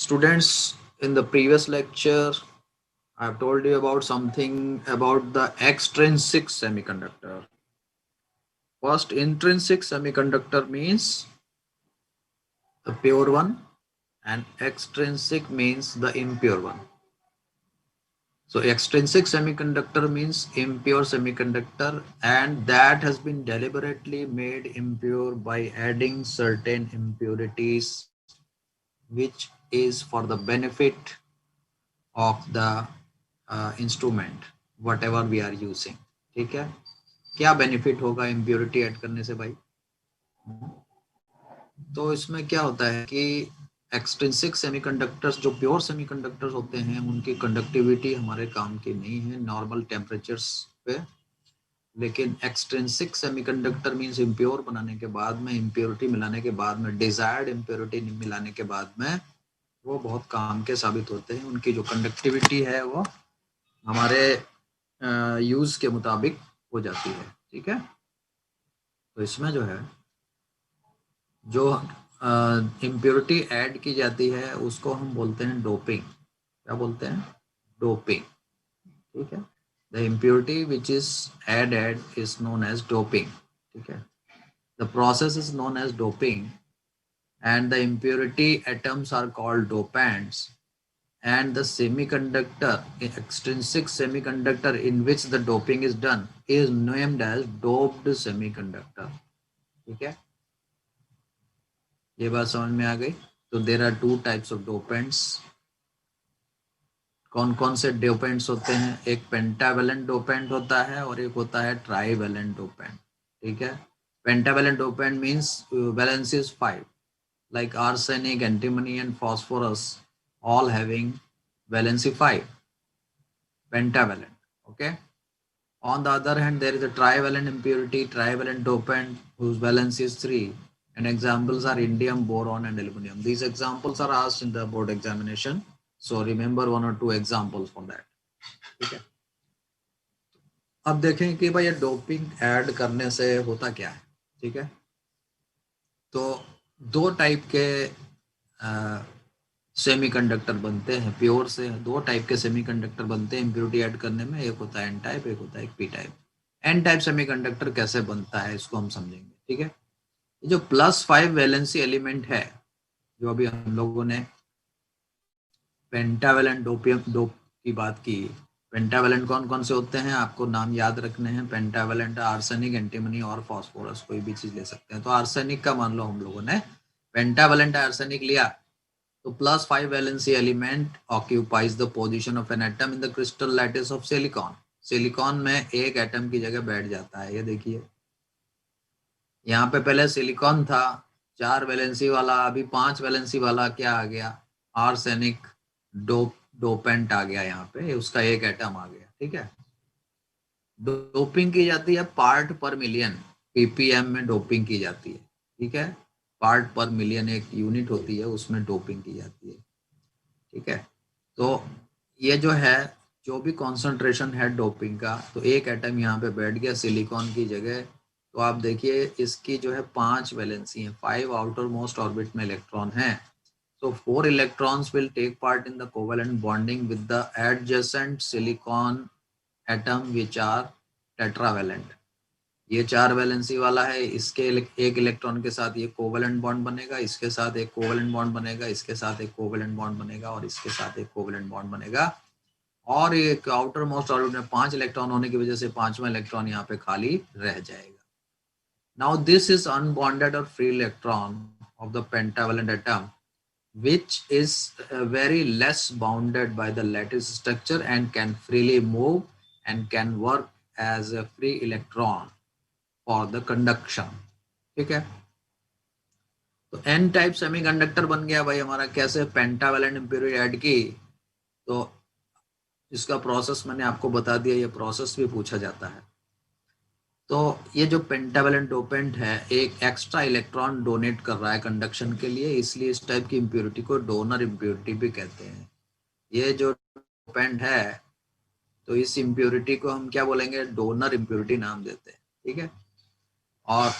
Students, in the previous lecture, I have told you about something about the extrinsic semiconductor. First, intrinsic semiconductor means the pure one, and extrinsic means the impure one. So, extrinsic semiconductor means impure semiconductor, and that has been deliberately made impure by adding certain impurities, which is for the benefit of the instrument whatever we are using. ठीक है, क्या benefit होगा impurity add करने से भाई? तो इसमें क्या होता है कि एक्सट्रिंसिक सेमीकंडक्टर्स जो प्योर सेमीकंडक्टर्स होते हैं उनकी कंडक्टिविटी हमारे काम की नहीं है नॉर्मल टेम्परेचर्स पे. लेकिन एक्सट्रिंसिक सेमीकंडक्टर मींस इम्प्योर बनाने के बाद में, इम्प्योरिटी मिलाने के बाद में, डिजायर्ड इम्प्योरिटी मिलाने के बाद में वो बहुत काम के साबित होते हैं. उनकी जो कंडक्टिविटी है वो हमारे यूज के मुताबिक हो जाती है. ठीक है, तो इसमें जो है जो इम्प्योरिटी ऐड की जाती है उसको हम बोलते हैं डोपिंग. क्या बोलते हैं? डोपिंग. ठीक है, the impurity which is added is known as doping. ठीक है, the process is known as doping and the impurity atoms are called dopants, and the semiconductor, extrinsic semiconductor in which the doping is done is named as doped semiconductor. ठीक है, ये बात समझ में आ गई? तो there are two types of dopants. कौन कौन से डोपेंट्स होते हैं? एक पेंटावेलेंट डोपेंट होता है और एक होता है ट्राईवेलेंट डोपेंट. ठीक है, pentavalent dopant means valency is 5, like arsenic, antimony and phosphorus all having valency 5, pentavalent. Okay, on the other hand there is a trivalent impurity, trivalent dopant whose valency is 3, and examples are indium, boron and aluminum. These examples are asked in the board examination, so remember one or two examples for that. ठीक है, अब देखें कि भाई ये doping add करने से होता क्या है. ठीक है, तो दो टाइप के सेमीकंडक्टर बनते हैं. प्योर से दो टाइप के सेमीकंडक्टर बनते हैं इम्प्योरिटी ऐड करने में. एक होता है एन टाइप, एक होता है P type. N type semiconductor कैसे बनता है इसको हम समझेंगे. ठीक है, ये जो +5 वैलेंसी एलिमेंट है जो अभी हम लोगों ने पेंटावेलेंट डोप की बात की. पेंटावेलेंट कौन कौन से होते हैं आपको नाम याद रखने हैं. पेंटावेलेंट आर्सेनिक, एंटीमनी और फास्फोरस. कोई भी चीज ले सकते हैं. तो आर्सेनिक का मान लो हम लोगों ने पेंटावेलेंट आर्सेनिक लिया तो +5 valency element occupies the position of an atom in the crystal lattice of silicon. Silicon में एक एटम की जगह बैठ जाता है. ये देखिए यहाँ पे पहले सिलिकॉन था 4 वैलेंसी वाला, अभी 5 वैलेंसी वाला क्या आ गया? आर्सेनिक डोपेंट आ गया. यहाँ पे उसका एक एटम आ गया. ठीक है, डोपिंग की जाती है पार्ट पर मिलियन, पीपीएम में डोपिंग की जाती है. ठीक है, पार्ट पर मिलियन एक यूनिट होती है, उसमें डोपिंग की जाती है. ठीक है, तो ये जो है जो भी कॉन्सेंट्रेशन है डोपिंग का, तो एक एटम यहाँ पे बैठ गया सिलिकॉन की जगह. तो आप देखिए इसकी जो है 5 वैलेंसी है, 5 आउटर मोस्ट ऑर्बिट में इलेक्ट्रॉन है. So 4 electrons will take part in the covalent bonding with the adjacent silicon atom which are tetravalent. ये 4 वैलेंसी वाला है, इसके एक इलेक्ट्रॉन के साथ ये कोवेलेंट बॉन्ड बनेगा, इसके साथ एक कोवेलेंट बॉन्ड बनेगा, इसके साथ एक कोवेलेंट बॉन्ड बनेगा और इसके साथ एक कोवेलेंट बॉन्ड बनेगा. और ये आउटर मोस्ट ऑर्बिट में 5 इलेक्ट्रॉन होने की वजह से 5वां इलेक्ट्रॉन यहाँ पे खाली रह जाएगा. नाउ दिस इज अनबॉन्डेड और free electron of the pentavalent atom which is very less bounded by the lattice structure and can freely move and can work as a free electron for the conduction. ठीक है, तो N type semiconductor बन गया भाई हमारा. कैसे? Pentavalent impurity add की तो इसका प्रोसेस मैंने आपको बता दिया. ये प्रोसेस भी पूछा जाता है. तो ये जो पेंटावेलेंट डोपेंट है एक एक्स्ट्रा इलेक्ट्रॉन डोनेट कर रहा है कंडक्शन के लिए, इसलिए इस टाइप की इम्प्योरिटी को डोनर इम्प्योरिटी भी कहते हैं. ये जो डोपेंट है तो इस इम्प्योरिटी को हम क्या बोलेंगे? डोनर इम्प्योरिटी नाम देते हैं. ठीक है, और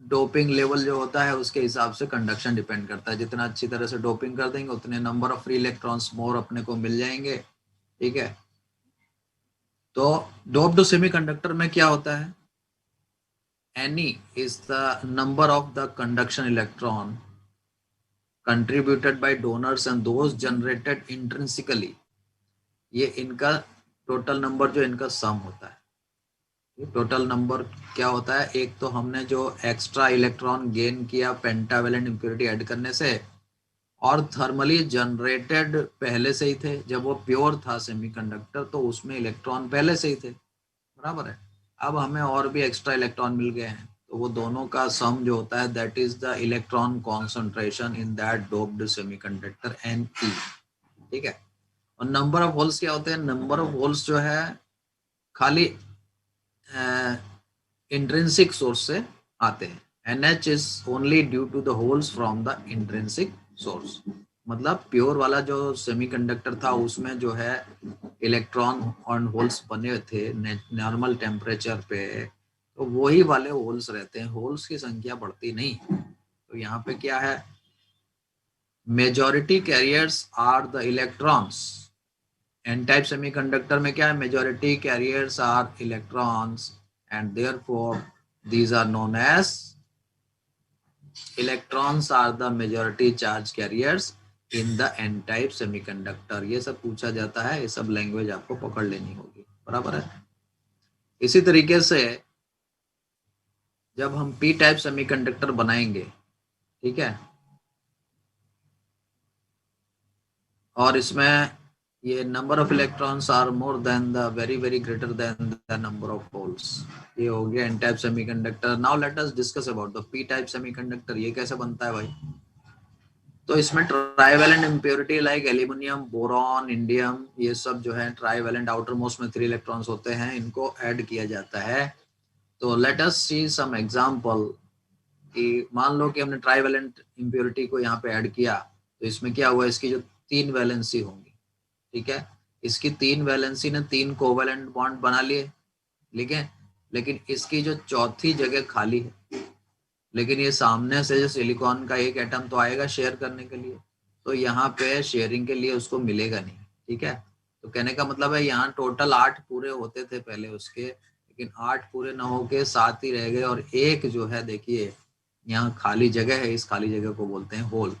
डोपिंग लेवल जो होता है उसके हिसाब से कंडक्शन डिपेंड करता है। जितना अच्छी तरह से डोपिंग कर देंगे उतने number of free electrons more अपने को मिल जाएंगे। ठीक है, तो डोप्ड सेमीकंडक्टर में क्या होता है, any is the number of the conduction electron contributed by donors and those generated intrinsically, ये इनका टोटल नंबर जो इनका सम होता है। टोटल नंबर क्या होता है, एक तो हमने जो एक्स्ट्रा इलेक्ट्रॉन गेन किया पेंटावेलेंट इम्प्योरिटी ऐड करने से, और थर्मली जनरेटेड पहले से ही थे, जब वो प्योर था सेमीकंडक्टर तो उसमें इलेक्ट्रॉन पहले से ही थे, बराबर है। अब हमें और भी एक्स्ट्रा इलेक्ट्रॉन मिल गए हैं, तो वो दोनों का सम जो होता है that is the electron concentration in that doped semiconductor Ni। ठीक है, और नंबर ऑफ होल्स क्या होते हैं, नंबर ऑफ होल्स जो है खाली इंट्रिंसिक सोर्स से आते हैं। NH is only due to the holes from the intrinsic source. मतलब प्योर वाला जो सेमीकंडक्टर था उसमें जो है इलेक्ट्रॉन और होल्स बने थे नॉर्मल टेम्परेचर पे, तो वही वाले होल्स रहते हैं, होल्स की संख्या बढ़ती नहीं। तो यहाँ पे क्या है, majority carriers are the electrons. N type semiconductor में क्या है, majority carriers are electrons and therefore these are known as electrons are the majority charge carriers in the n type semiconductor। ये सब पूछा जाता है, ये सब लैंग्वेज आपको पकड़ लेनी होगी, बराबर है। इसी तरीके से जब हम p टाइप सेमीकंडक्टर बनाएंगे, ठीक है, और इसमें ये number of electrons are more than the very very greater than the number of holes, ये हो गया N type semiconductor. Now let us discuss about the P type semiconductor. ये कैसे बनता है भाई, तो इसमें trivalent impurity like aluminium, boron, indium, ये सब जो है ट्राइवेलेंट आउटर मोस्ट में 3 इलेक्ट्रॉन्स होते हैं, इनको ऐड किया जाता है। तो लेट अस सी सम एग्जांपल कि मान लो कि हमने ट्राइवेलेंट इम्प्योरिटी को यहाँ पे ऐड किया, तो इसमें क्या हुआ, इसकी जो 3 वैलेंसी होंगी, ठीक है, इसकी 3 वैलेंसी ने 3 कोवेलेंट बॉन्ड बना लिए, ठीक है, लेकिन इसकी जो चौथी जगह खाली है, लेकिन ये सामने से जो सिलिकॉन का एक एटम तो आएगा शेयर करने के लिए, तो यहाँ पे शेयरिंग के लिए उसको मिलेगा नहीं। ठीक है, तो कहने का मतलब है यहाँ टोटल 8 पूरे होते थे पहले उसके, लेकिन 8 पूरे न होके 7 ही रह गए, और एक जो है देखिए यहाँ खाली जगह है, इस खाली जगह को बोलते हैं होल।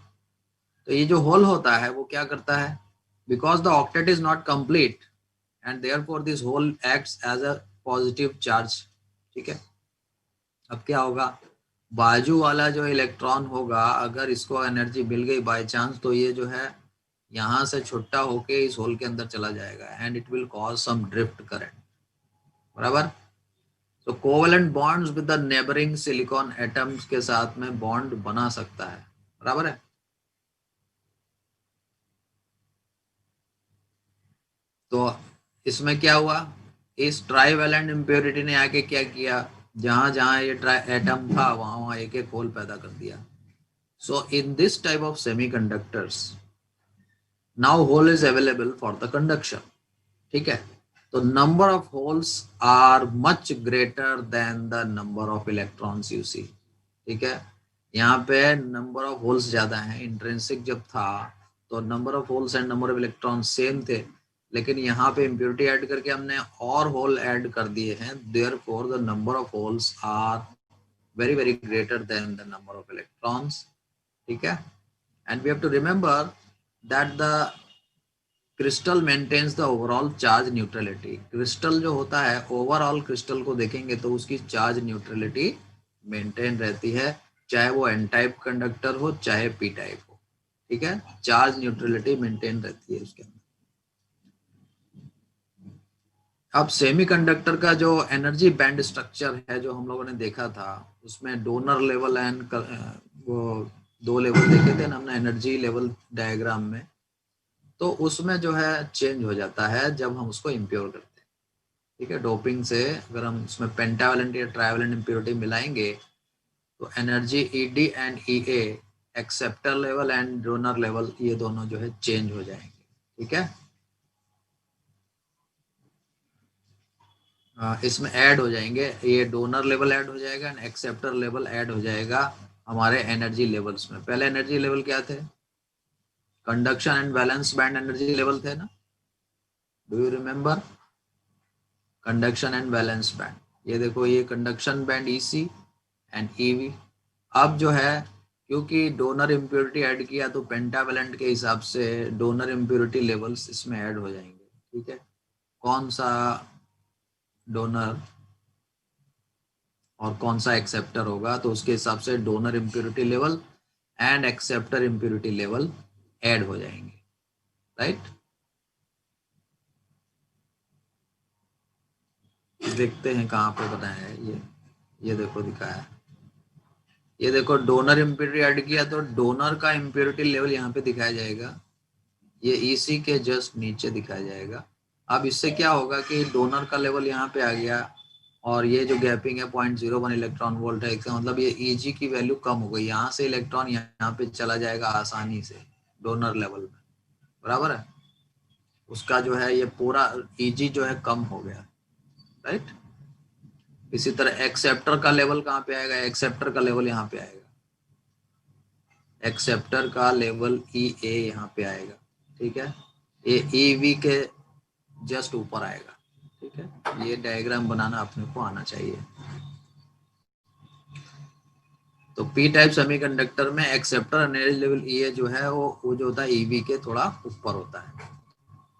तो ये जो होल होता है वो क्या करता है, because the octet is not complete and therefore this hole acts as a positive charge. ठीक है, अब क्या होगा, बाजू वाला जो इलेक्ट्रॉन होगा अगर इसको एनर्जी मिल गई बाय चांस, तो ये जो है यहाँ से छुट्टा होके इस होल के अंदर चला जाएगा and it will cause some drift current, बराबर। तो covalent bonds with the neighbouring silicon atoms के साथ में बॉन्ड बना सकता है, बराबर है। तो इसमें क्या हुआ, इस ट्राइवेलेंट इम्प्योरिटी ने आके क्या किया, जहां जहां ये एटम था वहां वहां एक एक होल पैदा कर दिया। So in this type of semiconductors now hole is available for the conduction. ठीक है, तो number of holes are much greater than the number of electrons you see. ठीक है, यहाँ पे नंबर ऑफ होल्स ज्यादा हैं, इंट्रिंसिक जब था तो number of holes and number of electrons same थे, लेकिन यहाँ पे इम्प्योरिटी ऐड करके हमने और होल ऐड कर दिए हैं, therefore the number of holes are very very greater than the number of electrons. ठीक है, and we have to remember that the crystal maintains the overall charge neutrality. Crystal जो होता है ओवरऑल क्रिस्टल को देखेंगे तो उसकी चार्ज न्यूट्रलिटी मेंटेन रहती है, चाहे वो एन टाइप कंडक्टर हो चाहे पी टाइप हो। ठीक है, चार्ज न्यूट्रलिटी मेंटेन रहती है उसके अंदर। अब सेमीकंडक्टर का जो एनर्जी बैंड स्ट्रक्चर है जो हम लोगों ने देखा था, उसमें डोनर लेवल एंड वो 2 लेवल देखे थे ना हमने एनर्जी लेवल डायग्राम में, तो उसमें जो है चेंज हो जाता है जब हम उसको इम्प्योर करते हैं। ठीक है, डोपिंग से अगर हम उसमें पेंटावेलेंट या ट्राइवेलेंट इम्प्योरिटी मिलाएंगे तो energy ED and EA, acceptor level and donor level, ये दोनों जो है चेंज हो जाएंगे। ठीक है, इसमें ऐड हो जाएंगे, ये डोनर लेवल ऐड हो जाएगा एंड एक्सेप्टर लेवल ऐड हो जाएगा हमारे एनर्जी लेवल्स में। पहले एनर्जी लेवल क्या थे? Conduction and balance band energy level थे ना, do you remember? Conduction and balance band, ये देखो ये conduction band EC and EV. अब जो है क्योंकि डोनर इम्प्योरिटी ऐड किया तो पेंटावेलेंट के हिसाब से डोनर इम्प्योरिटी लेवल्स इसमें ऐड हो जाएंगे। ठीक है, कौन सा डोनर और कौन सा एक्सेप्टर होगा तो उसके हिसाब से donor impurity level and acceptor impurity level add हो जाएंगे, राइट? देखते हैं कहाँ पे बताया है ये देखो दिखाया है, ये देखो डोनर इम्प्योरिटी ऐड किया तो डोनर का इम्प्योरिटी लेवल यहाँ पे दिखाया जाएगा, ये ईसी के जस्ट नीचे दिखाया जाएगा। अब इससे क्या होगा कि डोनर का लेवल यहाँ पे आ गया और ये जो गैपिंग है 0.01 इलेक्ट्रॉन वोल्ट है, इसका मतलब ये ईजी की वैल्यू कम हो गई, यहाँ से इलेक्ट्रॉन यहाँ पे चला जाएगा आसानी से डोनर लेवल में, बराबर है? उसका जो है ये पूरा ईजी जो है कम हो गया, राइट? इसी तरह एक्सेप्टर का लेवल कहाँ पे आएगा? एक्सेप्टर का लेवल यहाँ पे आएगा, एक्सेप्टर का लेवल ई ए यहाँ पे आएगा। ठीक है, ये ई वी के जस्ट ऊपर आएगा। ठीक है, ये डायग्राम बनाना अपने को आना चाहिए। तो पी टाइप सेमीकंडक्टर में एक्सेप्टर एनर्जी लेवल ई जो है वो जो होता है ईवी के थोड़ा ऊपर होता है।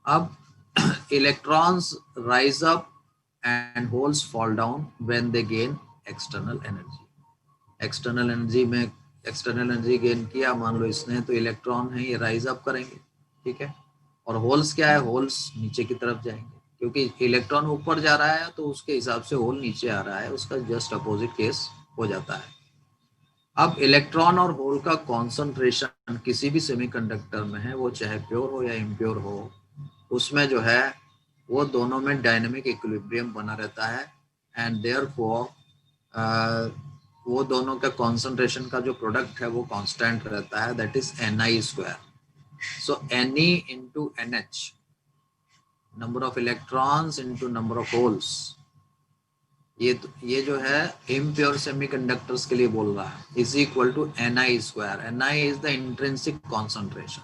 अब electrons rise up and holes fall down when they gain external energy. External energy gain किया मान लो इसने, तो इलेक्ट्रॉन है ये राइज अप करेंगे। ठीक है, और होल्स क्या है? होल्स नीचे की तरफ जाएंगे, क्योंकि इलेक्ट्रॉन ऊपर जा रहा है तो उसके हिसाब से होल नीचे आ रहा है, उसका जस्ट अपोजिट केस हो जाता है। अब इलेक्ट्रॉन और होल का कॉन्सेंट्रेशन किसी भी सेमीकंडक्टर में है, वो चाहे प्योर हो या इम्प्योर हो, उसमें जो है वो दोनों में डायनेमिक इक्विलिब्रियम बना रहता है एंड देयरफॉर वो दोनों का कॉन्सेंट्रेशन का जो प्रोडक्ट है वो कांस्टेंट रहता है, that is Ni²। So Ne into NH, number of electrons into number of holes, ये जो है इम्प्योर सेमीकंडक्टर्स के लिए बोल रहा है, is equal to Ni²। Ni is the intrinsic concentration.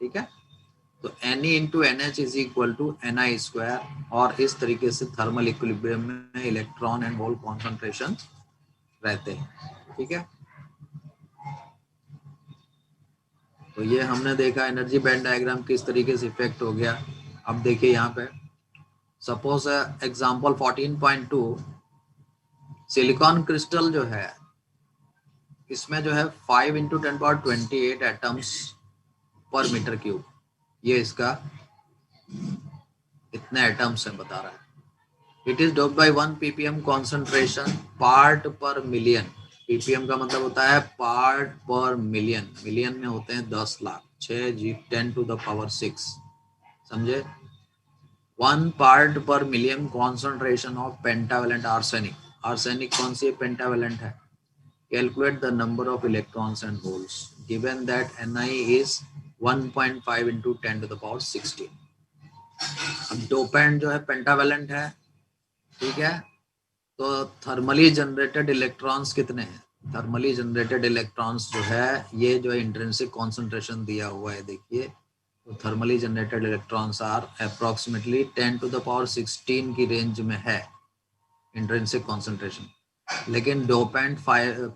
ठीक है, तो Ne into NH is equal to Ni², और इस तरीके से थर्मल इक्विलिब्रियम में इलेक्ट्रॉन एंड होल कॉन्सेंट्रेशन रहते हैं। ठीक है, तो ये हमने देखा एनर्जी बैंड डायग्राम किस तरीके से इफेक्ट हो गया। अब देखिए यहाँ पे सपोज एग्जांपल 14.2, सिलिकॉन क्रिस्टल जो है इसमें जो है 5 × 10⁻28 एटम्स पर मीटर क्यूब, ये इसका इतने एटम्स है बता रहा है। It is doped by 1 ppm concentration part per million. ppm का मतलब होता है पार्ट पर मिलियन, मिलियन में होते हैं 10 लाख, 6 × 10⁻⁶, समझे? 1 part per million concentration of pentavalent arsenic. Arsenic कौन सी पेंटावेलेंट है? Calculate the number of electrons and holes given that Ni is 1.5 × 10⁻16। अब डोपेंट जो है पेंटावेलेंट है, ठीक है, तो थर्मली जनरेटेड इलेक्ट्रॉन्स कितने हैं? थर्मली जनरेटेड इलेक्ट्रॉन्स जो है ये जो है इंट्रिंसिक कॉन्सेंट्रेशन दिया हुआ है, देखिए, तो thermally generated electrons are approximately 10⁻16 की रेंज में है इंट्रिंसिक कॉन्सेंट्रेशन। लेकिन डोपेंट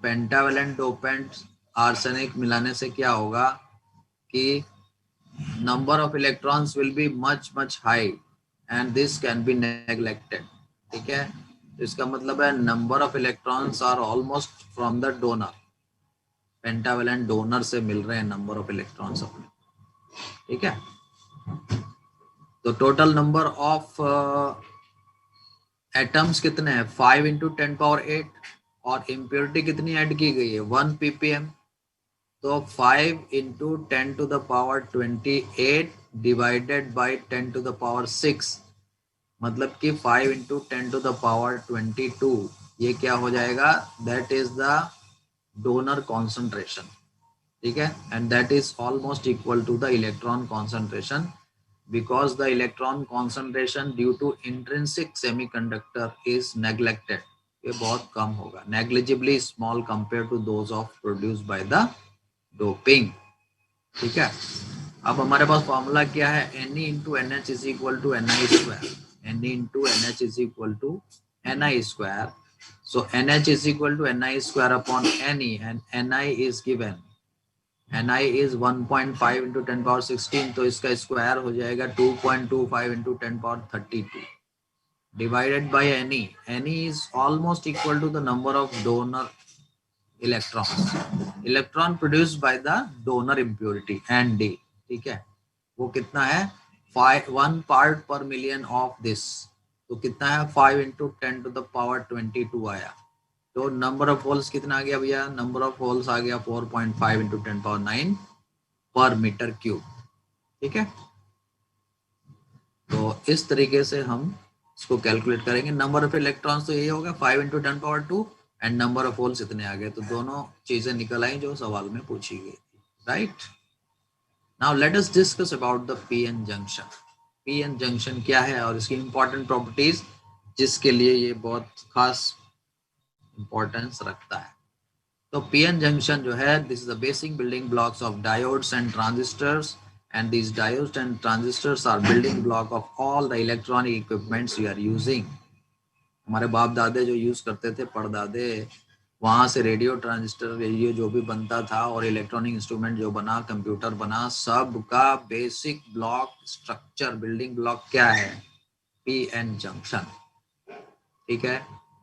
पेंटावेलेंट डोपेंट आर्सेनिक मिलाने से क्या होगा कि number of electrons will be much high and this can be neglected। ठीक है, तो इसका मतलब है number of electrons are almost from the donor, pentavalent donor से मिल रहे हैं नंबर ऑफ इलेक्ट्रॉन्स अपने। ठीक है, तो टोटल नंबर ऑफ एटम्स कितने हैं? 5 × 10⁸, और इम्प्योरिटी कितनी ऐड की गई है? 1 ppm। तो 5 × 10⁻28 डिवाइडेड बाई 10⁻6, मतलब कि 5 × 10⁻22, ये क्या हो जाएगा? That is the donor concentration. ठीक है, and that is almost equal to the electron concentration because the electron concentration due to intrinsic semiconductor is neglected. ये बहुत कम होगा, negligibly small compared to those of produced by the doping. ठीक है, अब हमारे पास formula क्या है, Ne into N H is equal to N I square. Ne into N H is equal to N I square. So NH is equal to Ni square upon Ne, and Ni is given. Ni is 1.5 into 10 power 16, तो इसका square हो जाएगा 2.25 into 10 power 32 divided by Ne. Ne is almost equal to the number of donor electrons. Electron produced by the donor impurity Nd. ठीक है, वो कितना है 1 part per million of this. तो कितना है 5 into 10 to the power 22 आया. तो नंबर ऑफ होल्स कितना आ गया भैया, नंबर ऑफ होल्स आ गया 4.5 into 10 power 9 पर मीटर क्यूब. ठीक है, तो इस तरीके से हम इसको कैलकुलेट करेंगे. नंबर ऑफ इलेक्ट्रॉन्स तो यही होगा 5 into 10 power 2 and number of holes इतने आ गए. तो दोनों चीजें निकल आई जो सवाल में पूछी गई थी. Right, now let us discuss about the PN junction. PN junction क्या है और इसकी इंपॉर्टेंट प्रॉपर्टीज, जिसके लिए ये बहुत खास इंपॉर्टेंस रखता है. तो पीएन जंक्शन जो है, this is the basic building blocks of diodes and transistors, and these diodes and transistors are building block of all the electronic equipments we are using. हमारे बाप दादे जो यूज करते थे, परदादे, वहां से रेडियो, ट्रांजिस्टर, रेडियो जो भी बनता था और इलेक्ट्रॉनिक इंस्ट्रूमेंट जो बना, कंप्यूटर बना, सब का basic block structure, building block क्या है, पीएन जंक्शन. ठीक है,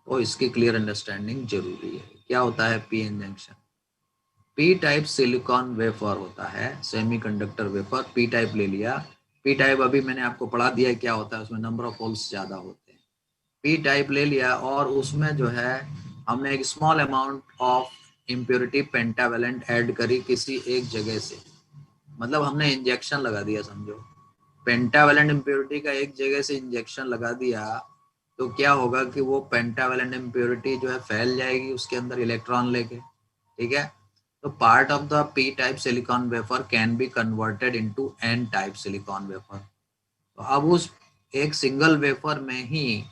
तो इसकी क्लियर अंडरस्टैंडिंग जरूरी है. क्या होता है PN junction? P type silicon wafer होता है, सेमीकंडक्टर वेफर. पी टाइप ले लिया. पी टाइप अभी मैंने आपको पढ़ा दिया क्या होता है, उसमें नंबर ऑफ होल्स ज्यादा होते हैं. पी टाइप ले लिया और उसमें जो है हमने एक small amount of impurity pentavalent add करी किसी एक जगह से, मतलब हमने इंजेक्शन लगा दिया. समझो, पेंटावेलेंट इम्प्योरिटी का एक जगह से इंजेक्शन लगा दिया, तो क्या होगा कि वो पेंटावेलेंट इम्प्योरिटी जो है फैल जाएगी उसके अंदर इलेक्ट्रॉन लेके. ठीक है, तो part of the P type silicon wafer can be converted into N type silicon wafer. तो अब उस एक सिंगल वेफर में ही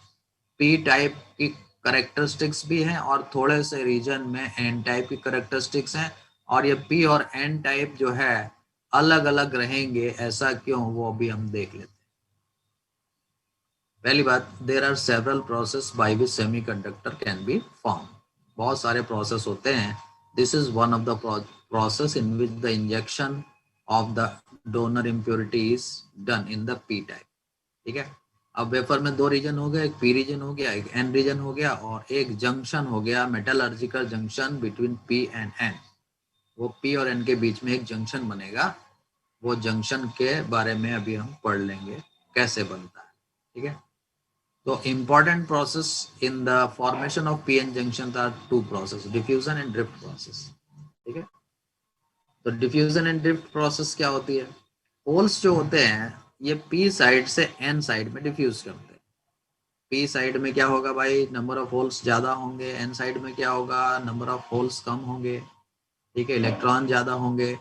पी टाइप की करेक्टरिस्टिक्स भी हैं और थोड़े से रीजन में एन टाइप की करेक्टरिस्टिक्स हैं. और ये पी और एन टाइप जो है अलग अलग रहेंगे, ऐसा क्यों, वो भी हम देख लेते हैं. पहली बात, there are several process by which semiconductor can be form. बहुत सारे प्रोसेस होते हैं. This is one of the process in which the injection of the donor impurity is done in the P type. ठीक है, अब wafer में दो reason हो गया, एक पी रीजन हो गया, एक एन रीजन हो गया, और एक जंक्शन हो गया, metallurgical junction between P and N. वो पी और एन के बीच में एक जंक्शन बनेगा. वो जंक्शन के बारे में अभी हम पढ़ लेंगे कैसे बनता है. ठीक है, तो important process in the formation of PN junctions are two processes, diffusion and drift process. ठीक है, तो diffusion and drift process क्या होती है? होल्स जो होते हैं ये P साइड से N साइड में डिफ्यूज करते हैं. P साइड में क्या होगा भाई, नंबर ऑफ होल्स ज्यादा होंगे. N साइड में क्या होगा, नंबर ऑफ होल्स कम होंगे. ठीक है, इलेक्ट्रॉन ज्यादा होंगे.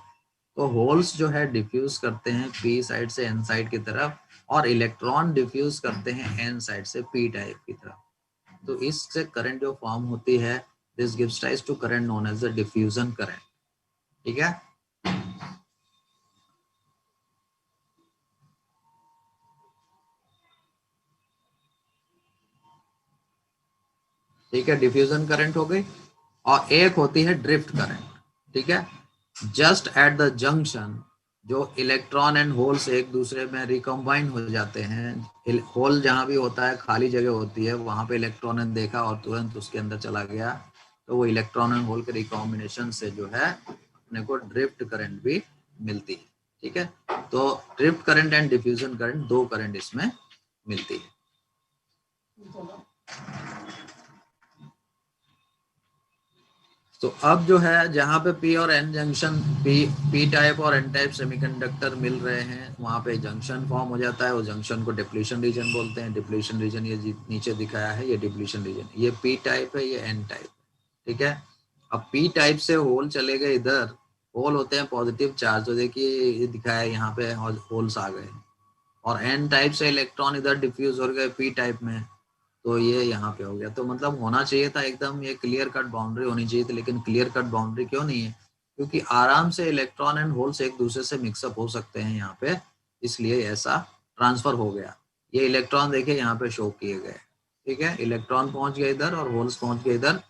तो होल्स जो है डिफ्यूज करते हैं P साइड से N साइड की तरफ, और इलेक्ट्रॉन डिफ्यूज करते हैं N साइड से P टाइप की तरफ. तो इससे करंट जो फॉर्म होती है, this gives rise to current known as the diffusion current. ठीक है, ठीक है, डिफ्यूजन करंट हो गई. और एक होती है ड्रिफ्ट करंट. ठीक है, जस्ट एट द जंक्शन जो इलेक्ट्रॉन एंड होल्स एक दूसरे में रिकम्बाइन हो जाते हैं. होल जहां भी होता है, खाली जगह होती है, वहां पे इलेक्ट्रॉन ने देखा और तुरंत उसके अंदर चला गया, तो वो इलेक्ट्रॉन एंड होल के रिकॉम्बिनेशन से जो है अपने को ड्रिफ्ट करंट भी मिलती है. ठीक है, तो drift current and diffusion current, दो करंट इसमें मिलती है. तो अब जो है जहां पे पी और एन जंक्शन, पी टाइप और एन टाइप सेमीकंडक्टर मिल रहे हैं, वहां पे जंक्शन फॉर्म हो जाता है. वो जंक्शन को डिप्लीशन रीजन बोलते हैं. डिप्लीशन रीजन ये नीचे दिखाया है, ये डिप्लीशन रीजन. ये पी टाइप है, ये एन टाइप. ठीक है, अब पी टाइप से होल चले गए इधर. होल होते हैं पॉजिटिव चार्ज, तो देखिए ये दिखाया है यहाँ पे होल्स आ गए. और एन टाइप से इलेक्ट्रॉन इधर डिफ्यूज हो गए पी टाइप में, तो ये यहाँ पे हो गया। तो मतलब होना चाहिए था एकदम ये क्लियर कट बाउंड्री होनी चाहिए थी, लेकिन क्लियर कट बाउंड्री क्यों नहीं है? क्योंकि आराम से इलेक्ट्रॉन एंड होल्स एक दूसरे से मिक्सअप हो सकते हैं यहाँ पे, इसलिए ऐसा ट्रांसफर हो गया। ये इलेक्ट्रॉन देखिए यहाँ पे शो किए गए, ठीक है, इलेक्ट्रॉन पहुंच गए इधर और होल्स पहुंच गए इधर।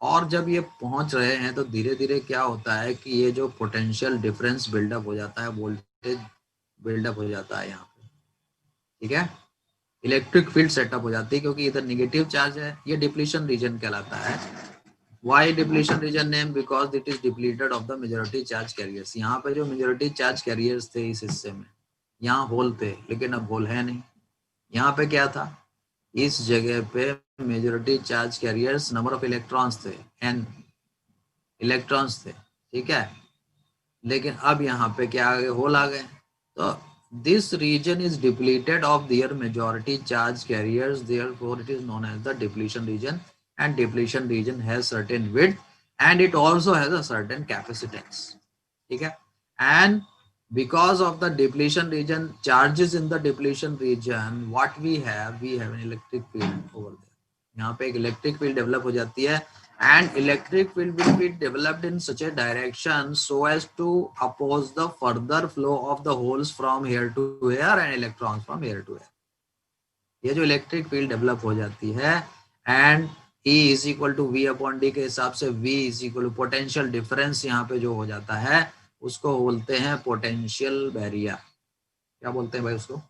और जब ये पहुंच रहे हैं तो धीरे धीरे क्या होता है कि ये जो पोटेंशियल डिफरेंस बिल्डअप हो जाता है, वोल्टेज बिल्डअप हो जाता है यहाँ पे, ठीक है, इलेक्ट्रिक फील्ड सेटअप हो जाती है, क्योंकि इधर निगेटिव चार्ज है। ये डिप्लीशन रीजन कहलाता है। Why depletion region name? Because it is depleted of the majority charge carriers. यहाँ पे जो मेजॉरिटी चार्ज कैरियर्स थे इस हिस्से में, यहाँ होल थे, लेकिन अब होल है नहीं। यहाँ पे क्या था? इस जगह पे majority charge carriers, number of electrons थे, n इलेक्ट्रॉन्स थे, ठीक है, लेकिन अब यहाँ पे क्या आ गए? होल आ गए। तो this region is depleted of their majority charge carriers, therefore it is known as the depletion region, and depletion region has certain width and it also has a certain capacitance, ठीक है। And because of the depletion region, charges in the depletion region, what we have an electric field over there, यहाँ पे एक electric field develop हो जाती है, and electric field will be developed in such a direction so as to oppose the further flow of the holes from here to here and electrons from here to here। ये जो electric field develop हो जाती है, and E is equal to V upon D के हिसाब से V is equal to potential difference यहाँ पे जो हो जाता है उसको बोलते हैं पोटेंशियल बैरियर। क्या बोलते हैं भाई उसको?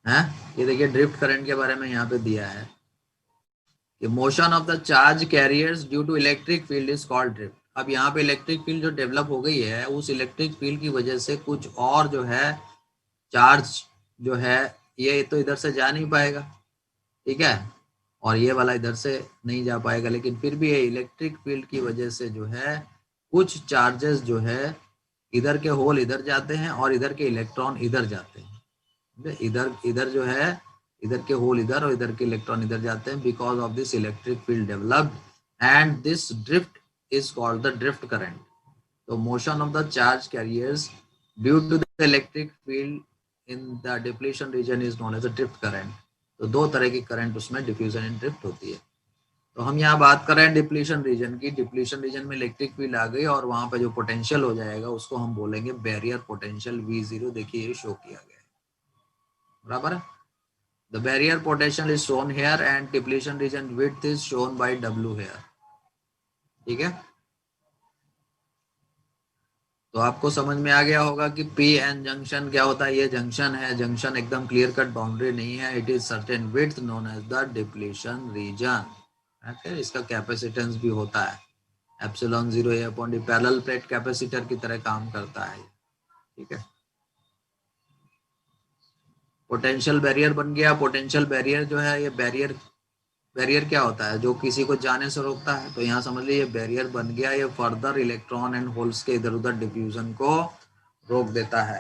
है, ये देखिए ड्रिफ्ट करंट के बारे में यहाँ पे दिया है कि motion of the charge carriers due to electric field is called drift. अब यहाँ पे इलेक्ट्रिक फील्ड जो डेवलप हो गई है, उस इलेक्ट्रिक फील्ड की वजह से कुछ और जो है चार्ज जो है ये तो इधर से जा नहीं पाएगा, ठीक है, और ये वाला इधर से नहीं जा पाएगा, लेकिन फिर भी ये इलेक्ट्रिक फील्ड की वजह से जो है कुछ चार्जेस जो है इधर के होल इधर जाते हैं और इधर के इलेक्ट्रॉन इधर जाते हैं। इधर इधर जो है इधर के होल इधर और इधर के इलेक्ट्रॉन इधर जाते हैं because of this electric field developed and this drift is called the drift current. तो motion of the charge carriers due to the electric field in the depletion region is known as a drift current. तो दो तरह की current उसमें diffusion and drift होती है। तो हम यहाँ बात कर रहे हैं डिप्लीशन रीजन की। डिप्लीशन रीजन में इलेक्ट्रिक फील्ड आ गई और वहां पे जो पोटेंशियल हो जाएगा उसको हम बोलेंगे बैरियर पोटेंशियल V0। देखिए ये शो किया गया है, बराबर है। The barrier potential is shown here and depletion region width is shown by W here, ठीक है। तो आपको समझ में आ गया होगा कि पी एन जंक्शन क्या होता है। ये जंक्शन है, जंक्शन एकदम क्लियर कट बाउंड्री नहीं है, it is certain width known as the depletion region. इसका कैपेसिटेंस भी होता है epsilon 0 A upon D, parallel plate capacitor की तरह काम करता है, ठीक है। पोटेंशियल बैरियर बन गया। पोटेंशियल बैरियर जो है ये बैरियर क्या होता है? जो किसी को जाने से रोकता है। तो यहाँ समझ लीजिए बैरियर बन गया, ये फर्दर इलेक्ट्रॉन एंड होल्स के इधर उधर डिफ्यूजन को रोक देता है,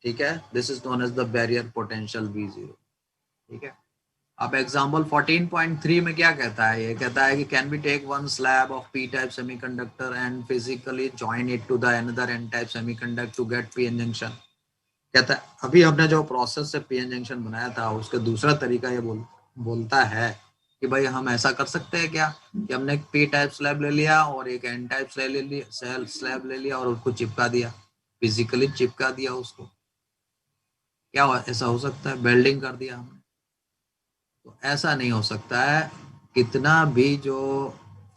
ठीक है। This is known as the barrier potential V0, ठीक है। अब एग्जांपल 14.3 में क्या कहता है? ये कहता है कि can be take one slab of P type semiconductor and physically join it to the another N type semiconductor to get PN junction. कहता है अभी हमने जो प्रोसेस से पीएन जंक्शन बनाया था उसका दूसरा तरीका ये बोलता है कि भाई हम ऐसा कर सकते हैं क्या कि हमने एक पी टाइप स्लैब ले लिया और एक एन टाइप स्लैब ले लिया और उसको चिपका दिया, फिजिकली चिपका दिया उसको। क्या ऐसा हो सकता है? वेल्डिंग कर दिया हमने। तो ऐसा नहीं हो सकता है। कितना भी जो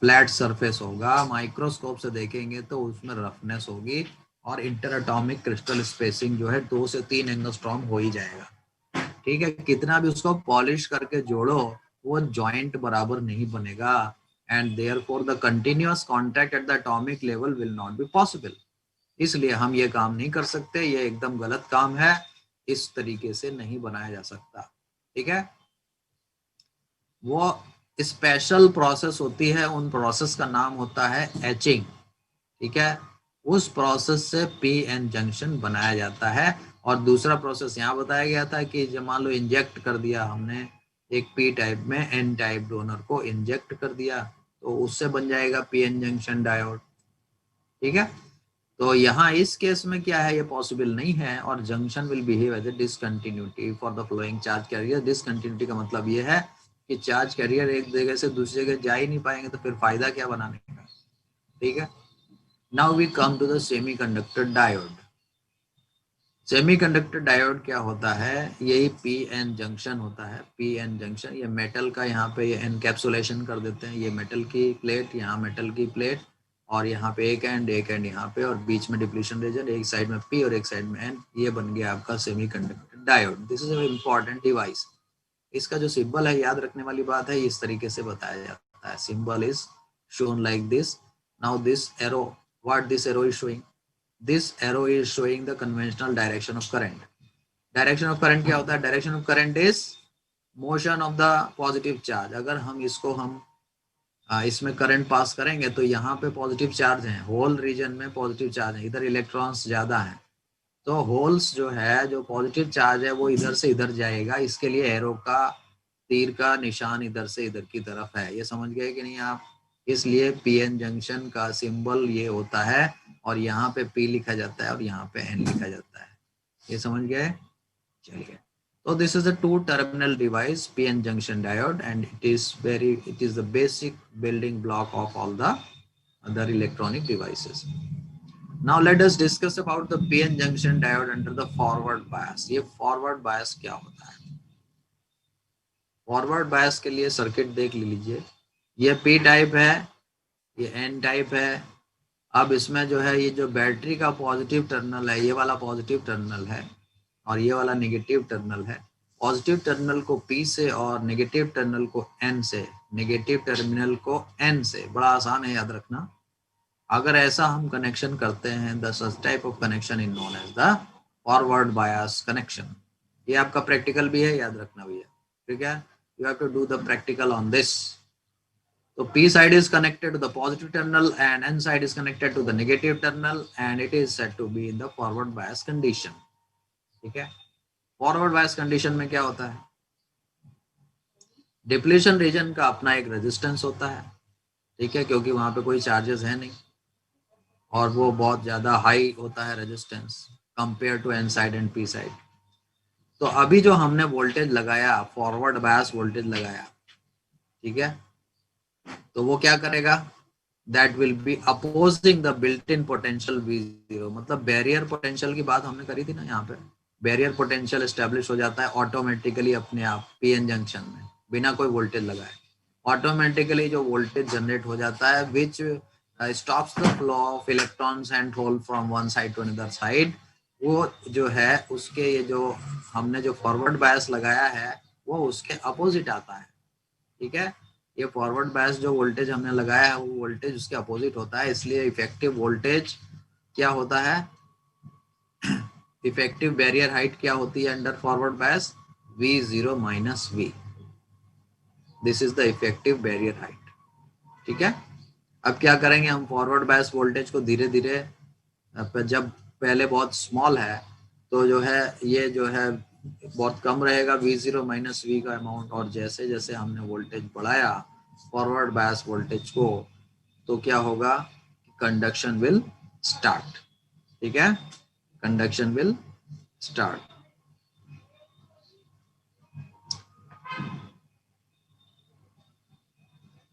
फ्लैट सरफेस होगा माइक्रोस्कोप से देखेंगे तो उसमें रफनेस होगी और इंटर एटॉमिक क्रिस्टल स्पेसिंग जो है 2 से 3 एंगस्ट्रॉम हो ही जाएगा, ठीक है। कितना भी उसको पॉलिश करके जोड़ो वो जॉइंट बराबर नहीं बनेगा and therefore the continuous contact at the atomic level will not be possible. इसलिए हम ये काम नहीं कर सकते, ये एकदम गलत काम है, इस तरीके से नहीं बनाया जा सकता, ठीक है। वो स्पेशल प्रोसेस होती है, उन प्रोसेस का नाम होता है एचिंग, ठीक है। उस प्रोसेस से पी एन जंक्शन बनाया जाता है। और दूसरा प्रोसेस यहाँ बताया गया था कि जब मान लो इंजेक्ट कर दिया हमने एक पी टाइप में एन टाइप डोनर को इंजेक्ट कर दिया तो उससे बन जाएगा पी एन जंक्शन डायोड, ठीक है। तो यहाँ इस केस में क्या है, ये पॉसिबल नहीं है, और junction will behave as a discontinuity for the flowing charge carrier. Discontinuity का मतलब ये है कि चार्ज कैरियर एक जगह से दूसरी जगह जा ही नहीं पाएंगे, तो फिर फायदा क्या बनाने का। ठीक है, now we come to the semiconductor diode. Semiconductor diode क्या होता है, यही पी एन जंक्शन होता है। पी एन जंक्शन, ये मेटल का यहाँ पे ये एनकैप्सुलेशन कर देते हैं, ये मेटल की प्लेट, यहाँ मेटल की प्लेट, और यहाँ पे एक एंड यहाँ पे, और बीच में डिप्लीशन रीजन, एक साइड में पी और एक साइड में एन। ये बन गया आपका semiconductor diode. This is a important device. इसका जो सिंबल है, याद रखने वाली बात है, इस तरीके से बताया जाता है। Symbol is shown like this. Now this arrow, what this arrow is showing, this arrow is showing the conventional direction of current. Direction of current क्या होता है, direction of current is motion of the positive charge। अगर हम इसको इसमें current pass करेंगे तो यहाँ पे पॉजिटिव चार्ज है, होल रीजन में पॉजिटिव चार्ज है, इधर इलेक्ट्रॉन्स ज्यादा है, तो होल्स जो है, जो पॉजिटिव चार्ज है वो इधर से इधर जाएगा। इसके लिए एरो का, तीर का निशान इधर से इधर की तरफ है। ये समझ गए कि नहीं आप। इसलिए पीएन जंक्शन का सिंबल ये होता है, और यहाँ पे पी लिखा जाता है और यहाँ पे एन लिखा जाता है। ये समझ गए, चलिए। तो this is a two terminal device, PN junction diode, and it is the basic building block of all the other electronic devices. Now let us discuss about the PN junction diode under the forward bias। ये forward bias क्या होता है। Forward bias के लिए circuit देख लीजिए। ये P type है, ये एन टाइप है। अब इसमें जो है, ये जो बैटरी का पॉजिटिव टर्मिनल है, ये वाला पॉजिटिव टर्मिनल है, और ये वाला नेगेटिव टर्मिनल है। पॉजिटिव टर्मिनल को पी से और नेगेटिव टर्मिनल को एन से, नेगेटिव टर्मिनल को एन से। बड़ा आसान है याद रखना। अगर ऐसा हम कनेक्शन करते हैं, the such type of connection is known as the forward bias connection. ये आपका प्रैक्टिकल भी है, याद रखना भैया। ठीक है, you have to do the practical on this। So P side is connected to the positive terminal and N side is connected to the negative terminal, and it is said to be in the forward bias condition। ठीक है, forward bias condition में क्या होता है, depletion region का अपना एक resistance होता है। ठीक है, क्योंकि वहां पे कोई चार्जेस है नहीं, और वो बहुत ज्यादा हाई होता है resistance compare to N side and P side. तो अभी जो हमने वोल्टेज लगाया, फॉरवर्ड बायस वोल्टेज लगाया, ठीक है, तो वो क्या करेगा, that will be opposing the built in potential V0। मतलब बैरियर पोटेंशियल की बात हमने करी थी ना, यहाँ पे बैरियर पोटेंशियल एस्टेब्लिश हो जाता है ऑटोमेटिकली अपने आप पीएन जंक्शन में, बिना कोई वोल्टेज लगाए। ऑटोमेटिकली जो वोल्टेज जनरेट हो जाता है, which stops the flow of electrons and hole from one side to another side. वो जो है, उसके ये जो हमने जो फॉरवर्ड बायस लगाया है, वो उसके अपोजिट आता है। ठीक है, ये फॉरवर्ड बायस जो वोल्टेज हमने लगाया है, वो वोल्टेज उसके अपोजिट होता है। इसलिए इफेक्टिव वोल्टेज क्या होता है, इफेक्टिव बैरियर हाइट क्या होती है under forward bias, V0 minus V। This is the effective barrier height. ठीक है, अब क्या करेंगे हम, फॉरवर्ड बायस वोल्टेज को धीरे धीरे, जब पहले बहुत स्मॉल है तो जो है, ये जो है बहुत कम रहेगा V0 माइनस V का अमाउंट, और जैसे जैसे हमने वोल्टेज बढ़ाया फॉरवर्ड बायस वोल्टेज को, तो क्या होगा, कंडक्शन विल स्टार्ट। ठीक है, कंडक्शन विल स्टार्ट।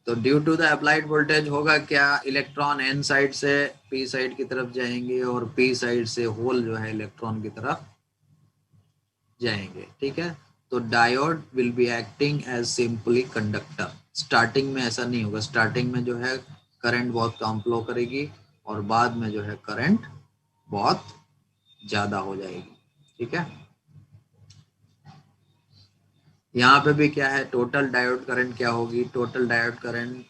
तो due to the applied voltage होगा क्या, इलेक्ट्रॉन एन साइड से पी साइड की तरफ जाएंगे, और पी साइड से होल जो है इलेक्ट्रॉन की तरफ जाएंगे। ठीक है, तो diode will be acting as simply conductor. Starting में ऐसा नहीं होगा, स्टार्टिंग में जो है करंट बहुत कम फ्लो करेगी, और बाद में जो है करंट बहुत ज्यादा हो जाएगी। ठीक है, यहाँ पे भी क्या है, टोटल डायोड करंट क्या होगी, total diode current,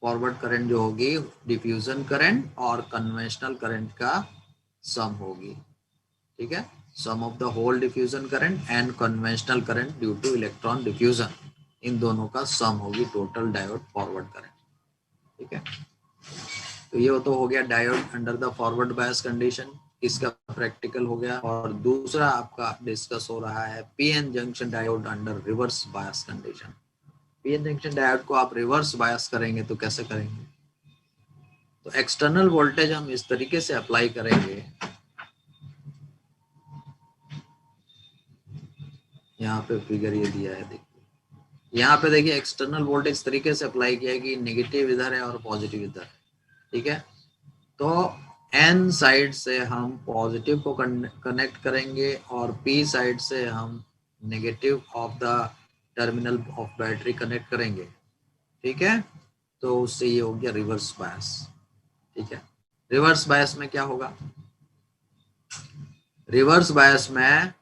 forward current जो होगी, डिफ्यूजन करंट और कन्वेंशनल करंट का सम होगी। ठीक है, sum of the hole diffusion current and conventional current due to electron diffusion, इन दोनों का सम होगी टोटल डायोड फॉरवर्ड करंट। ठीक है, तो ये तो हो गया diode under the forward bias condition, इसका प्रैक्टिकल हो गया। और दूसरा आपका डिस्कस हो रहा है PN junction diode under reverse bias condition. PN junction diode को आप रिवर्स बायस करेंगे तो कैसे करेंगे, तो एक्सटर्नल वोल्टेज हम इस तरीके से अप्लाई करेंगे, यहाँ पे फिगर ये दिया है, देखिए यहाँ पे देखिए एक्सटर्नल वोल्टेज इस तरीके से अप्लाई किया है कि नेगेटिव इधर है और पॉजिटिव इधर है, ठीक है। तो एन साइड से हम पॉजिटिव को कनेक्ट करेंगे और पी साइड से हम negative of the terminal of battery connect करेंगे, ठीक है। तो उससे ये हो गया रिवर्स बायस, ठीक है। रिवर्स बायस में क्या होगा, रिवर्स बायस में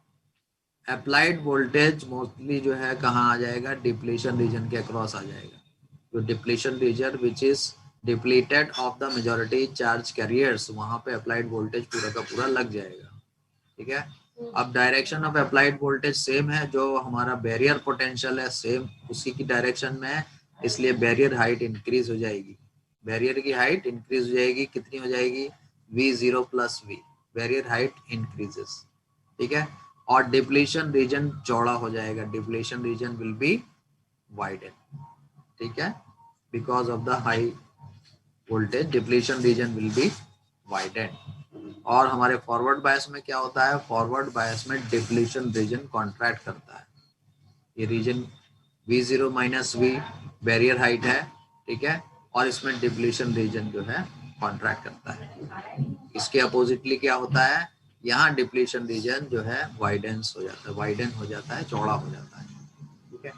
अप्लाइड वोल्टेज मोस्टली जो है कहाँ आ जाएगा, डिप्लीशन रीजन के अक्रॉस आ जाएगा। जो depletion region which is depleted of the majority charge carriers, वहां पे अप्लाइड वोल्टेज पूरा का पूरा लग जाएगा, ठीक है। अब direction of applied voltage same है, जो हमारा बैरियर पोटेंशियल है सेम उसी की डायरेक्शन में है, इसलिए बैरियर हाइट इंक्रीज हो जाएगी। बैरियर की हाइट इंक्रीज हो जाएगी, कितनी हो जाएगी, V0 plus V, barrier height increases, ठीक है। और डिप्लीशन रीजन चौड़ा हो जाएगा, depletion region will be widen, ठीक है, because of the high voltage depletion region will be widen. और हमारे फॉरवर्ड बायस में क्या होता है, फॉरवर्ड बायस में डिप्लीशन रीजन कॉन्ट्रैक्ट करता है, ये region V0 minus V barrier height है, ठीक है, और इसमें डिप्लीशन रीजन जो है कॉन्ट्रैक्ट करता है। इसके अपोजिटली क्या होता है, यहाँ डिप्लीशन रीजन जो है वाइडेंस हो जाता है, वाइडन हो जाता है, चौड़ा हो जाता है, ठीक है।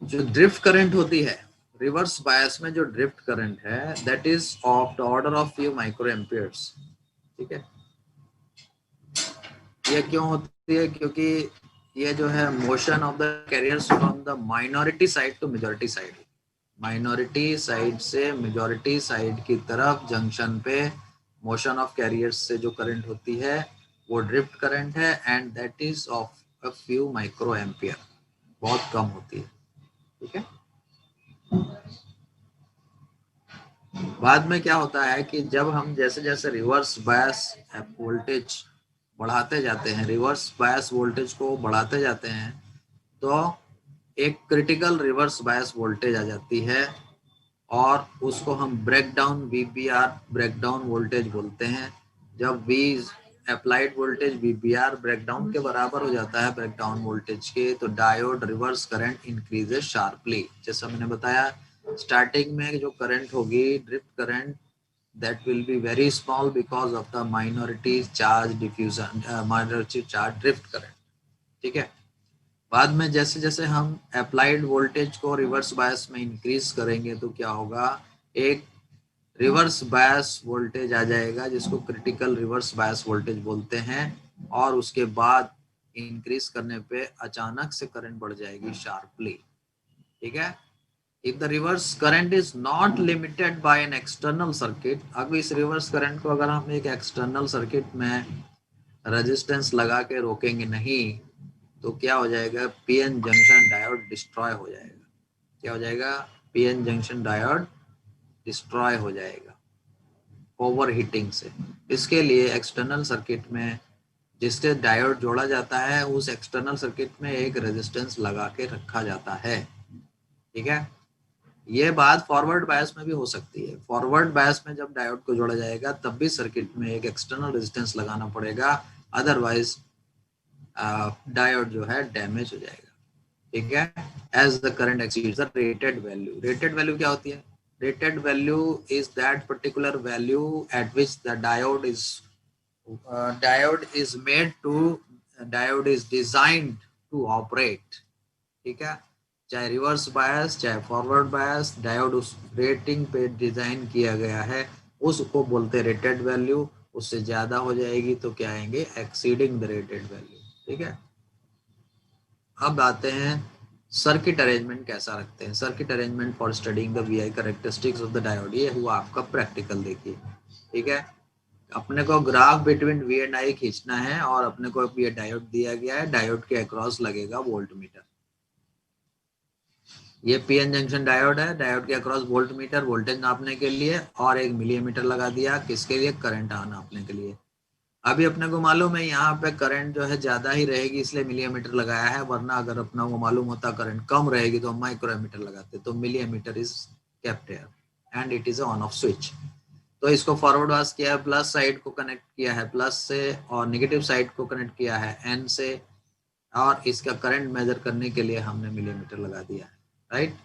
जो ड्रिफ्ट करंट होती है रिवर्स बायस में, जो ड्रिफ्ट करंट है that is of the order of few micro amperes, ठीक है। ये क्यों होती है, क्योंकि ये जो है motion of the carriers from the minority side to majority side, minority side से मेजॉरिटी साइड की तरफ जंक्शन पे मोशन ऑफ कैरियर्स से जो करंट होती है वो ड्रिफ्ट करंट है, and that is of a few micro ampere, बहुत कम होती है, ठीक है। बाद में क्या होता है कि जब हम जैसे जैसे रिवर्स बायस वोल्टेज बढ़ाते जाते हैं, रिवर्स बायस वोल्टेज को बढ़ाते जाते हैं, तो एक क्रिटिकल रिवर्स बायस वोल्टेज आ जाती है और उसको हम breakdown VBR breakdown voltage बोलते हैं। जब V applied voltage VBR breakdown के बराबर हो जाता है ब्रेक डाउन वोल्टेज के, तो diode reverse current increases sharply. जैसा मैंने बताया स्टार्टिंग में जो करंट होगी drift current, that will be very small because of the minority charge diffusion, minority charge drift current, ठीक है। बाद में जैसे जैसे हम अप्लाइड वोल्टेज को रिवर्स बायस में इंक्रीज करेंगे तो क्या होगा, एक रिवर्स बायस वोल्टेज आ जाएगा जिसको क्रिटिकल रिवर्स बायस वोल्टेज बोलते हैं, और उसके बाद इंक्रीज करने पे अचानक से करंट बढ़ जाएगी शार्पली, ठीक है। If the reverse current is not limited by an external circuit, अब इस रिवर्स करंट को अगर हम एक एक्सटर्नल सर्किट में रेजिस्टेंस लगा के रोकेंगे नहीं तो क्या हो जाएगा, पीएन जंक्शन डायोड डिस्ट्रॉय हो जाएगा। क्या हो जाएगा, पीएन जंक्शन डायोड डिस्ट्रॉय हो जाएगा ओवर हीटिंग से। इसके लिए एक्सटर्नल सर्किट में जिससे डायोड जोड़ा जाता है उस एक्सटर्नल सर्किट में एक रेजिस्टेंस लगा के रखा जाता है, ठीक है। ये बात फॉरवर्ड बायस में भी हो सकती है, फॉरवर्ड बायस में जब डायोड को जोड़ा जाएगा तब भी सर्किट में एक एक्सटर्नल रेजिस्टेंस लगाना पड़ेगा, अदरवाइज डायोड जो है डैमेज हो जाएगा, ठीक है। As the current exceeds the rated value, rated value क्या होती है, rated value is that particular value at which the diode is made to, diode is designed to operate, ठीक है। चाहे रिवर्स बायस चाहे फॉरवर्ड बायस, डायोड उस rating पे design किया गया है उसको बोलते हैं रेटेड वैल्यू। उससे ज्यादा हो जाएगी तो क्या आएंगे, एक्सीडिंग द रेटेड वैल्यू, ठीक है। अब आते हैं सर्किट अरेंजमेंट कैसा रखते हैं, circuit arrangement for studying the VI characteristics of the diode. ये हुआ आपका प्रैक्टिकल, देखिए, ठीक है। अपने को graph between V and I खींचना है और अपने को ये डायोड दिया गया है, डायोड के अक्रॉस लगेगा वोल्ट मीटर। ये पीएन जंक्शन डायोड है, डायोड के अक्रॉस वोल्ट मीटर वोल्टेज नापने के लिए, और एक मिलीमीटर लगा दिया किसके लिए, करंट नापने के लिए। अभी अपने को मालूम है यहाँ पे करंट जो है ज्यादा ही रहेगी इसलिए मिलीमीटर लगाया है, वरना अगर अपना को मालूम होता करंट कम रहेगी तो हम माइक्रोमीटर लगाते, तो millimetre is kept here, and it is on off switch. तो इसको फॉरवर्ड बायस किया है, प्लस साइड को कनेक्ट किया है प्लस से, और नेगेटिव साइड को कनेक्ट किया है एन से, और इसका करंट मेजर करने के लिए हमने मिलीमीटर लगा दिया है, राइट।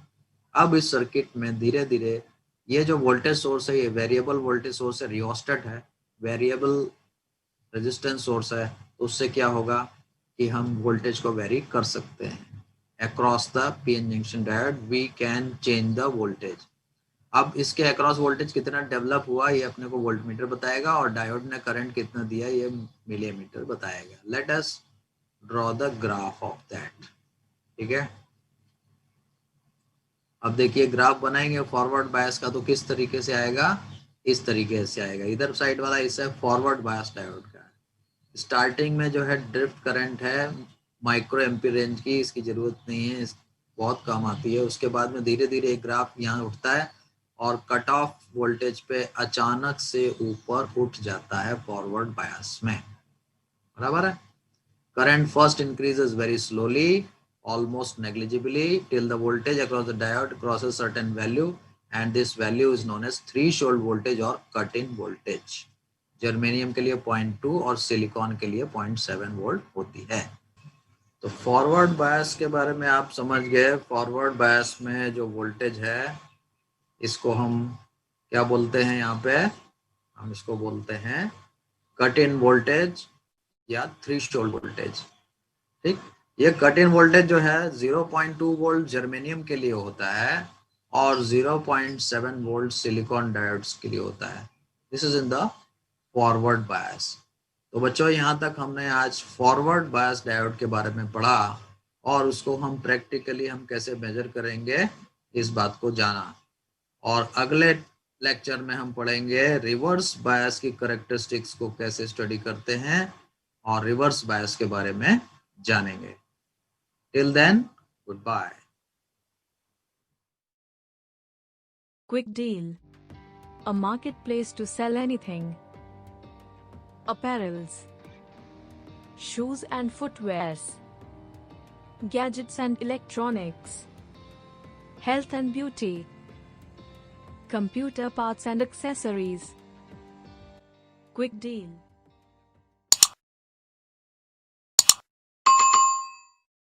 अब इस सर्किट में धीरे धीरे ये जो वोल्टेज सोर्स है, ये वेरिएबल वोल्टेज सोर्स है, रियोस्टेट है, वेरिएबल रेजिस्टेंस सोर्स है, तो उससे क्या होगा कि हम वोल्टेज को वेरी कर सकते हैं। Across the PN junction diode we can change the voltage. अब इसके अक्रॉस वोल्टेज कितना डेवलप हुआ ये अपने को वोल्टमीटर बताएगा, और डायोड ने करंट कितना दिया ये मिलीमीटर बताएगा। Let us draw the graph of that, ठीक है। अब देखिए ग्राफ बनाएंगे फॉरवर्ड बायस का, तो किस तरीके से आएगा, इस तरीके से आएगा। इधर साइड वाला इससे फॉरवर्ड बायस डायोड का है। स्टार्टिंग में जो है ड्रिफ्ट करंट है माइक्रो एम्पीयर रेंज की, इसकी जरूरत नहीं है, बहुत कम आती है। उसके बाद में धीरे धीरे एक ग्राफ यहाँ उठता है और कट ऑफ वोल्टेज पे अचानक से ऊपर उठ जाता है फॉरवर्ड बायस में, बराबर है। Current first increases very slowly, almost negligibly, till the voltage across the diode crosses certain value, and this value is known as threshold voltage or cut-in voltage। Germanium के लिए 0.2 और सिलिकॉन के लिए 0.7 volt होती है। तो फॉरवर्ड बायस के बारे में आप समझ गए। फॉरवर्ड बायस में जो वोल्टेज है इसको हम क्या बोलते हैं, यहाँ पे हम इसको बोलते हैं कट इन वोल्टेज या थ्रेशोल्ड वोल्टेज, ठीक। ये कट इन वोल्टेज जो है 0.2 वोल्ट जर्मेनियम के लिए होता है और 0.7 वोल्ट सिलिकॉन डायोड्स के लिए होता है। This is in the forward बायस। तो बच्चों यहाँ तक हमने आज फॉरवर्ड बायस डायोड के बारे में पढ़ा, और उसको हम प्रैक्टिकली हम कैसे मेजर करेंगे इस बात को जाना। और अगले लेक्चर में हम पढ़ेंगे रिवर्स बायस की कैरेक्टरिस्टिक्स को कैसे स्टडी करते हैं, और रिवर्स बायस के बारे में जानेंगे। Till then, goodbye. Quick Deal, a marketplace to sell anything. Apparels, shoes and footwears, gadgets and electronics, health and beauty, computer parts and accessories. Quick Deal.